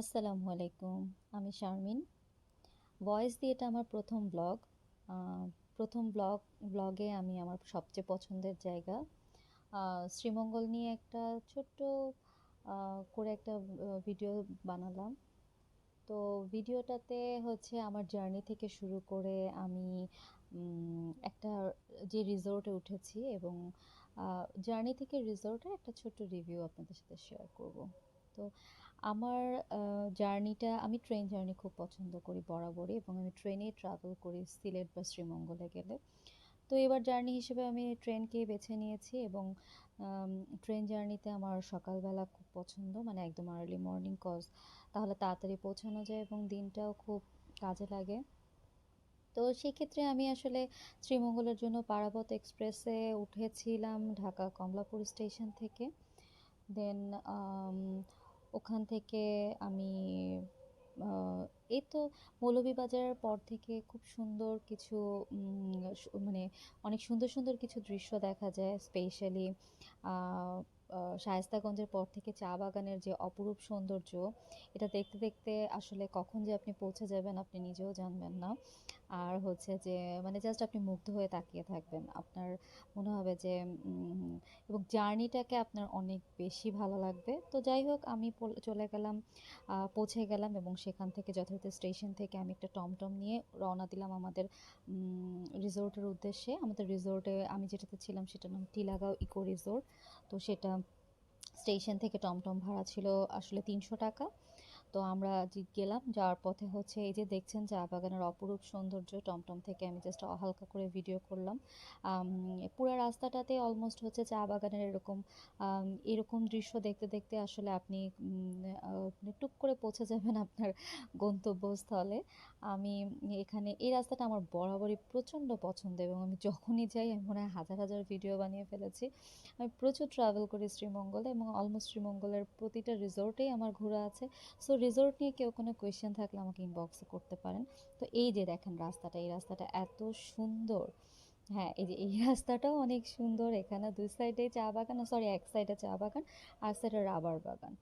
আসসালামু আলাইকুম। আমি শারমিন। ভয়েস দিয়ে এটা আমার প্রথম ব্লগ। আ প্রথম ব্লগে আমি আমার সবচেয়ে পছন্দের জায়গা শ্রীমঙ্গল নিয়ে একটা ছোট্ট আ করে একটা ভিডিও বানালাম। তো ভিডিওটাতে হচ্ছে আমার জার্নি থেকে শুরু করে আমি একটা যে রিসোর্টে উঠেছি এবং জার্নি থেকে রিসোর্টের একটা ছোট্ট রিভিউ আপনাদের সাথে শেয়ার করব। তো আমার জার্নিটা আমি ট্রেন জার্নি খুব পছন্দ করি বরাবরই এবং আমি ট্রেনে ট্রাভেল করি সিলেট বা শ্রীমঙ্গলে গেলে। তো এবার জার্নি হিসেবে আমি ট্রেনকেই বেছে নিয়েছি এবং আম ট্রেন জার্নিতে আমার সকালবেলা খুব পছন্দ, মানে একদম আর্লি মর্নিং, কজ তাহলে তাড়াতাড়ি পৌঁছানো যায় এবং দিনটাও খুব কাজে লাগে। তো সেক্ষেত্রে আমি আসলে শ্রীমঙ্গলের জন্য পারাবত এক্সপ্রেসে উঠেছিলাম ঢাকা কমলাপুর স্টেশন থেকে। দেন আম ওখান থেকে আমি এই তো মৌলভীবাজারের পর থেকে খুব সুন্দর কিছু মানে অনেক সুন্দর সুন্দর কিছু দৃশ্য দেখা যায়, স্পেশালি শায়েস্তাগঞ্জের পর থেকে চা বাগানের যে অপরূপ সৌন্দর্য, এটা দেখতে দেখতে আসলে কখন যে আপনি পৌঁছে যাবেন আপনি নিজেও জানবেন না। আর হচ্ছে যে মানে জাস্ট আপনি মুগ্ধ হয়ে তাকিয়ে থাকবেন, আপনার মনে হবে যে এবং জার্নিটাকে আপনার অনেক বেশি ভালো লাগবে। তো যাই হোক, আমি চলে গেলাম, পৌঁছে গেলাম এবং সেখান থেকে যথারীতি স্টেশন থেকে আমি একটা টমটম নিয়ে রওনা দিলাম আমাদের রিসোর্টের উদ্দেশ্যে। আমাদের রিসোর্টে আমি যেটাতে ছিলাম সেটার নাম টিলাগাঁও ইকো রিসোর্ট। তো সেটা স্টেশন থেকে টমটম ভাড়া ছিল আসলে ৩০০ টাকা। তো আমরা গেলাম, যাওয়ার পথে হচ্ছে এই যে দেখছেন চা বাগানের অপরূপ সৌন্দর্য, টমটম থেকে আমি জাস্ট হালকা করে ভিডিও করলাম। পুরো রাস্তাটাতে অলমোস্ট হচ্ছে চা বাগানের এরকম দৃশ্য দেখতে দেখতে আসলে আপনি মানে টুক করে পৌঁছে যাবেন আপনার গন্তব্যস্থলে। আমি এখানে এই রাস্তাটা আমার বরাবরই প্রচণ্ড পছন্দ এবং আমি যখনই যাই আমি মনে হয় হাজার হাজার ভিডিও বানিয়ে ফেলেছি। আমি প্রচুর ট্রাভেল করি শ্রীমঙ্গলে এবং অলমোস্ট শ্রীমঙ্গলের প্রতিটা রিসোর্টেই আমার ঘোরা আছে। সো রিসোর্ট নিয়ে কেউ কোনো কোয়েশ্চেন থাকলে আমাকে ইনবক্সে করতে পারেন। তো এই যে দেখেন রাস্তাটা, এই রাস্তাটা এত সুন্দর। হ্যাঁ, এই যে এই রাস্তাটাও অনেক সুন্দর। এখানে দুই সাইডে চা বাগান, সরি এক সাইডে চা বাগান আর সাইডে রাবার বাগান।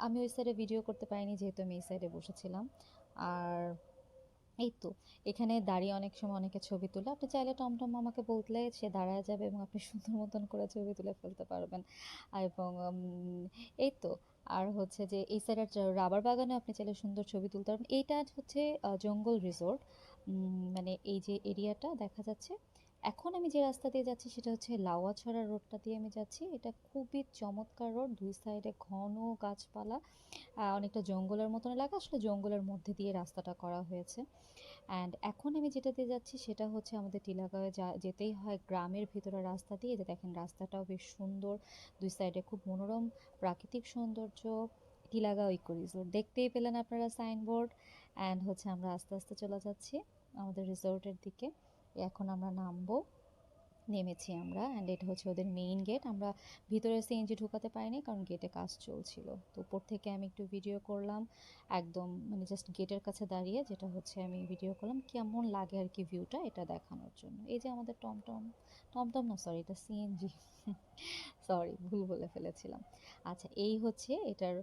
আমি ওই সাইডে ভিডিও করতে পারিনি যেহেতু আমি এই সাইডে বসেছিলাম। আর এই তো এখানে দাঁড়িয়ে অনেক সময় অনেকে ছবি তুলে, আপনি চাইলে টমটম আমাকে বললে সে দাঁড়ায় যাবে এবং আপনি সুন্দর মতন করে ছবি তুলে ফেলতে পারবেন। এবং এই তো আর হচ্ছে যে এই সাইডের রাবার বাগানে আপনি চাইলে সুন্দর ছবি তুলতে পারবেন। এইটা হচ্ছে জঙ্গল রিসোর্ট। মানে এই যে এরিয়াটা দেখা যাচ্ছে, এখন আমি যে রাস্তা দিয়ে যাচ্ছি সেটা হচ্ছে লাউয়াছড়া রোডটা দিয়ে আমি যাচ্ছি। এটা খুবই চমৎকার রোড, দুই সাইডে ঘন গাছপালা, অনেকটা জঙ্গলের মতন এলাকা, আসলে জঙ্গলের মধ্যে দিয়ে রাস্তাটা করা হয়েছে। অ্যান্ড এখন আমি যেটাতে যাচ্ছি সেটা হচ্ছে আমাদের টিলাগড়ে যেতেই হয় গ্রামের ভিতরে রাস্তা দিয়ে। যে দেখেন রাস্তাটাও বেশ সুন্দর, দুই সাইডে খুব মনোরম প্রাকৃতিক সৌন্দর্য। টিলাগাঁও ইকো রিসোর্ট দেখতেই পেলেন আপনারা সাইনবোর্ড। অ্যান্ড হচ্ছে আমরা আস্তে আস্তে চলে যাচ্ছি আমাদের রিসোর্টের দিকে। এখন আমরা নামবো, নেমেছি আমরা। অ্যান্ড এটা হচ্ছে ওদের মেইন গেট। আমরা ভিতরে সিএনজি ঢুকাতে পারিনি কারণ গেটে কাজ চলছিল। তো উপর থেকে আমি একটু ভিডিও করলাম, একদম মানে জাস্ট গেটের কাছে দাঁড়িয়ে, যেটা হচ্ছে আমি ভিডিও করলাম কেমন লাগে আর কি ভিউটা এটা দেখানোর জন্য। এই যে আমাদের টমটম, টমটম না সরি এটা সিএনজি, সরি ভুল বলে ফেলেছিলাম। আচ্ছা, এই হচ্ছে এটার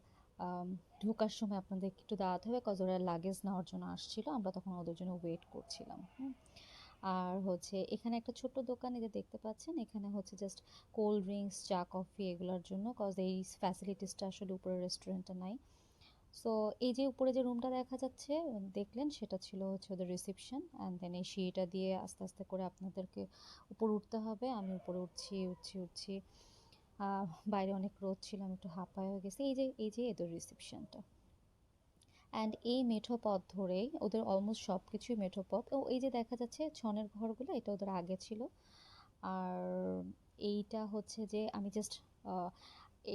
ঢোকার সময় আপনাদের একটু দাঁড়াতে হবে কজ ওরা লাগেজ নেওয়ার জন্য আসছিল, আমরা তখন ওদের জন্য ওয়েট করছিলাম। আর হচ্ছে এখানে একটা ছোট্ট দোকান এই যে দেখতে পাচ্ছেন, এখানে হচ্ছে জাস্ট কোল্ড ড্রিঙ্কস চা কফি এগুলোর জন্য, কজ এই ফ্যাসিলিটিসটা আসলে উপরে রেস্টুরেন্টে নাই। সো এই যে উপরে যে রুমটা দেখা যাচ্ছে দেখলেন, সেটা ছিল হচ্ছে ওদের রিসেপশন। অ্যান্ড দেন এই সিঁড়িটা দিয়ে আস্তে আস্তে করে আপনাদেরকে উপর উঠতে হবে। আমি উপরে উঠছি উঠছি উঠছি, বাইরে অনেক রোদ ছিল, আমি একটু হাঁপায় হয়ে গেছি। এই যে এদের রিসেপশনটা। অ্যান্ড এই মেঠো পথ ধরেই ওদের অলমোস্ট সব কিছুই মেঠো পথ। ও এই যে দেখা যাচ্ছে ছনের ঘরগুলো, এটা ওদের আগে ছিল। আর এইটা হচ্ছে যে আমি জাস্ট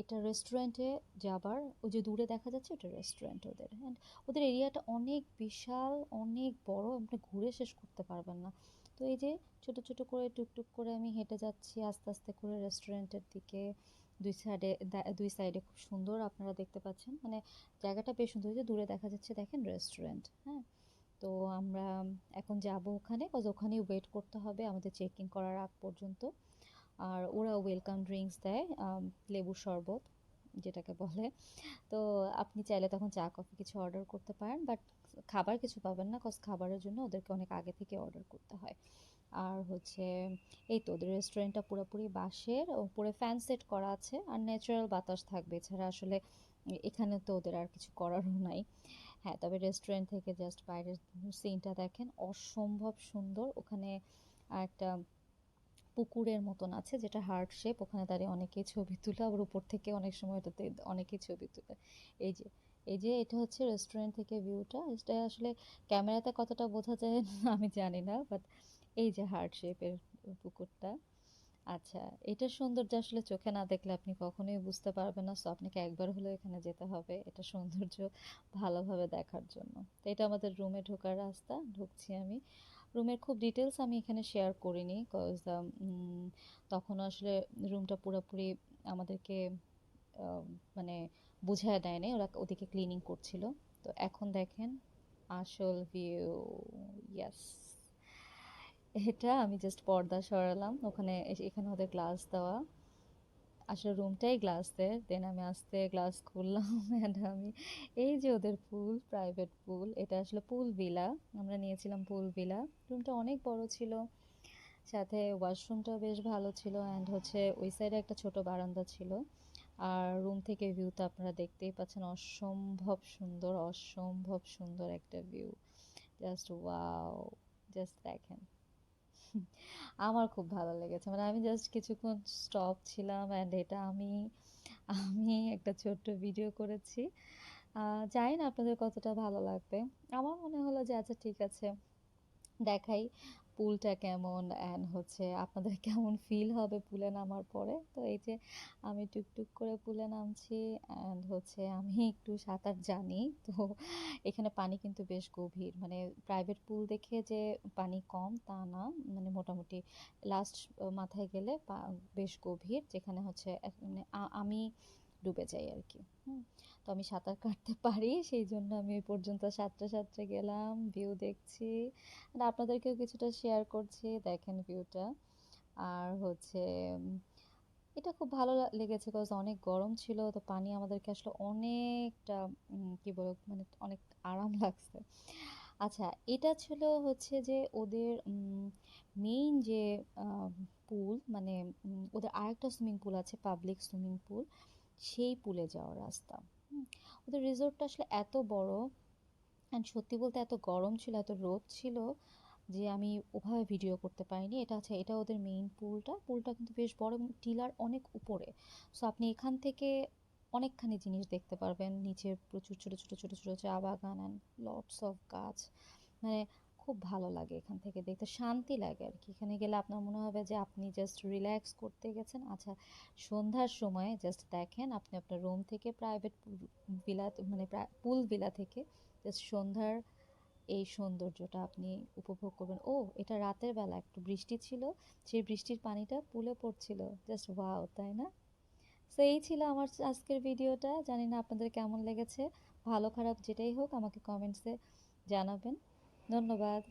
এটা রেস্টুরেন্টে যাবার, ওই যে দূরে দেখা যাচ্ছে ওটা রেস্টুরেন্ট ওদের। অ্যান্ড ওদের এরিয়াটা অনেক বিশাল, অনেক বড়, আপনি ঘুরে শেষ করতে পারবেন না। তো এই যে ছোট ছোট করে টুকটুক করে আমি হেঁটে যাচ্ছি আস্তে আস্তে করে রেস্টুরেন্টের দিকে। দুই সাইডে খুব সুন্দর আপনারা দেখতে পাচ্ছেন, মানে জায়গাটা বেশ সুন্দর। যে দূরে দেখা যাচ্ছে দেখেন রেস্টুরেন্ট, হ্যাঁ। তো আমরা এখন যাব ওখানে, কজ ওখানেই ওয়েট করতে হবে আমাদের চেক ইন করার আগ পর্যন্ত। আর ওরা ওয়েলকাম ড্রিঙ্কস দেয়, লেবুর শরবত, যেটাকে বলে। তো আপনি চাইলে তখন চা কফি কিছু অর্ডার করতে পারেন, বাট খাবার কিছু পাবেন না, কজ খাবারের জন্য ওদেরকে অনেক আগে থেকে অর্ডার করতে হয়। আর হচ্ছে এই তো ওদের রেস্টুরেন্টটা পুরোপুরি বাঁশের, উপরে ফ্যান সেট করা আছে আর ন্যাচারাল বাতাস থাকবে, এছাড়া আসলে এখানে তো ওদের আর কিছু করারও নাই। হ্যাঁ, তবে রেস্টুরেন্ট থেকে জাস্ট বাইরের সিনটা দেখেন, অসম্ভব সুন্দর। ওখানে একটা পুকুরের মতন আছে যেটা হার্ট শেপ, ওখানে দাঁড়িয়ে অনেকেই ছবি তুলে, আবার উপর থেকে অনেক সময় এটাতে অনেকেই ছবি তুলে। এই যে এই যে এটা হচ্ছে রেস্টুরেন্ট থেকে ভিউটা, এটা আসলে ক্যামেরাতে কতটা বোঝা যায় না আমি জানি না, বাট এই যে হার্ট শেপের পুকুরটা। আচ্ছা, এটার সৌন্দর্য আসলে চোখে না দেখলে আপনি কখনোই বুঝতে পারবেন না, সো আপনাকে একবার হলেও এখানে যেতে হবে এটা সৌন্দর্য ভালোভাবে দেখার জন্য। তো এটা আমাদের রুমে ঢোকার রাস্তা, ঢুকছি আমি। রুমের খুব ডিটেলস আমি এখানে শেয়ার করিনি, কজ তখন আসলে রুমটা পুরোপুরি আমাদেরকে আহ, মানে বুঝায় দেয় নাই, ওরা ওদিকে ক্লিনিং করছিল। তো এখন দেখেন আসল ভিউ। ইয়াস, এটা আমি জাস্ট পর্দা সরালাম, ওখানে এখানে ওদের গ্লাস দেওয়া, আসলে রুমটাই গ্লাসের, দেন আমি আস্তে গ্লাস খুললাম অ্যান্ড আমি এই যে ওদের পুল, প্রাইভেট পুল, এটা আসলে পুল ভিলা, আমরা নিয়েছিলাম পুল ভিলা। রুমটা অনেক বড় ছিল, সাথে ওয়াশরুমটাও বেশ ভালো ছিল, অ্যান্ড হচ্ছে ওই সাইডে একটা ছোট বারান্দা ছিল। আর রুম থেকে ভিউটা আপনারা দেখতেই পাচ্ছেন, অসম্ভব সুন্দর, অসম্ভব সুন্দর একটা ভিউ। জাস্ট ওয়াও, জাস্ট দেখেন। আমার খুব ভালো লেগেছে, মানে আমি জাস্ট কিছুক্ষণ স্টপ ছিলাম, অ্যান্ড এটা আমি আমি একটা ছোট্ট ভিডিও করেছি। জানি না আপনাদের কতটা ভালো লাগবে। আমার মনে হলো যে আচ্ছা ঠিক আছে, দেখাই পুলটা কেমন, অ্যান্ড হচ্ছে আপনাদের কেমন ফিল হবে পুলে নামার পরে। তো এই যে আমি টুকটুক করে পুলে নামছি, অ্যান্ড হচ্ছে আমি একটু সাঁতার জানি তো। এখানে পানি কিন্তু বেশ গভীর, মানে প্রাইভেট পুল দেখে যে পানি কম তা না, মানে মোটামুটি লাস্ট মাথায় গেলে বেশ গভীর, যেখানে হচ্ছে মানে আমি ডুবে যাই আর কি। হুম, তো আমি সাঁতার কাটতে পারি, সেই জন্য আমি ওই পর্যন্ত সাঁতরে সাঁতরে গেলাম, ভিউ দেখছি, আর আপনাদেরকেও কিছুটা শেয়ার করছি, দেখেন ভিউটা। আর হচ্ছে এটা খুব ভালো লেগেছে, কজ অনেক গরম ছিল, তো পানি আমাদেরকে আসলে অনেকটা কি বলবো, মানে অনেক আরাম লাগছে। আচ্ছা, এটা ছিল হচ্ছে যে ওদের মেইন যে পুল, মানে ওদের আরেকটা সুইমিং পুল আছে, পাবলিক সুইমিং পুল, সেই পুলে যাওয়ার রাস্তা। হুম, ওদের রিসোর্টটা আসলে এত বড়, অ্যান্ড সত্যি বলতে এত গরম ছিল, এত রোদ ছিল যে আমি ওভাবে ভিডিও করতে পারিনি। এটা আছে, এটা ওদের মেইন পুলটা, পুলটা কিন্তু বেশ বড় এবং টিলার অনেক উপরে। সো আপনি এখান থেকে অনেকখানি জিনিস দেখতে পারবেন, নিচে প্রচুর ছোট ছোট ছোট ছোট চা বাগান অ্যান্ড লটস অফ গাছ, মানে খুব ভালো লাগে এখান থেকে দেখতে, শান্তি লাগে আর কি। এখানে গেলে আপনার মনে হবে যে আপনি জাস্ট রিল্যাক্স করতে গেছেন। আচ্ছা, সন্ধ্যার সময় জাস্ট দেখেন, আপনি আপনার রুম থেকে প্রাইভেট ভিলা, মানে পুল ভিলা থেকে জাস্ট সন্ধ্যার এই সৌন্দর্যটা আপনি উপভোগ করবেন। ও, এটা রাতের বেলা একটু বৃষ্টি ছিল, সেই বৃষ্টির পানিটা পুলে পড়ছিল, জাস্ট ওয়াও, তাই না? তো এই ছিল আমার আজকের ভিডিওটা, জানি না আপনাদের কেমন লেগেছে। ভালো খারাপ যেটাই হোক আমাকে কমেন্টসে জানাবেন। ধন্যবাদ।